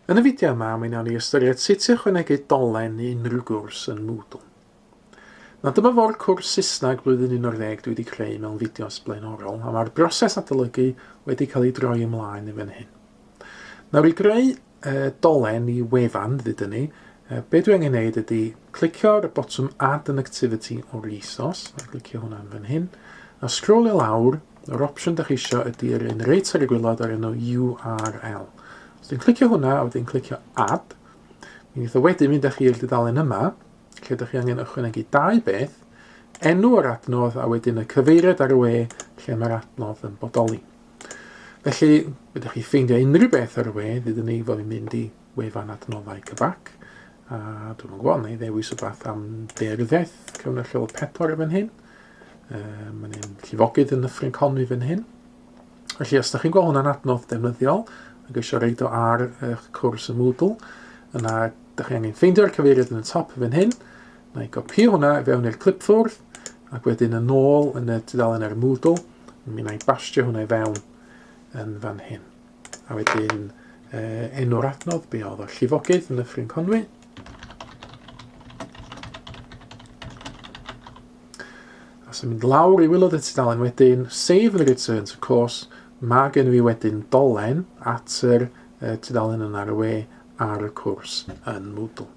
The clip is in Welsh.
Yn y fideo yma, mi wnawn ni ystyried sut i ychwanegu dolen i unrhyw gwrs yn Moodle. Na dyma fo'r cwrs Saesneg blwyddyn 11 dwi wedi creu mewn fideos blaenorol, a mae'r broses adolygu wedi cael ei droi ymlaen i fan hyn. Nawr i greu dolen i wefan ddydyn ni, be dwi angen gwneud ydy clicio ar y botwm Add an Activity o'r ISOs, a clicio hwnna yn fan hyn, a scrollio lawr, yr opsiwn da chi isio ydy'r un reit ar y gwylod ar enw URL. Os dwi'n clicio hwnna, a wedyn clicio Add, mi wneith o wedyn mynd â chi i'r dudalen yma, lle ydych chi angen ychwanegu dau beth, enw yr adnodd a wedyn y cyfeiriad ar y we lle mae'r adnodd yn bodoli. Felly, ydych chi ffeindio unrhyw beth ar y we, ddydyn ni fod yn mynd i wefan adnoddau cyfac. A dwi'n yn gwybod, neu ddewis o beth am deiryddiaeth, cawn y lle 4 fan hyn. Mae'n un llifogydd yn y Ffrinconwy fan hyn. Felly, os ydych chi'n gweld hwnna'n adnodd defnyddiol, ac eisiau reid o ar eich cwrs y Moodle, yna ydych chi angen ffeindio'r cyfeiriad yn y top fan hyn, na i gopio hwnna i fewn i'r clipboard, ac wedyn yn ôl yn y tudalen ar y Moodle, mi na i bastio hwnna i fewn yn fan hyn. A wedyn enw'r adnodd, be oedd o'r llifogydd yn y Ffrinconwy. Os yw'n mynd lawr i wylod y tudalen wedyn, save and return to course, mae gen i wedyn dolen at yr tudalen yn ar y we ar y cwrs yn Moodle.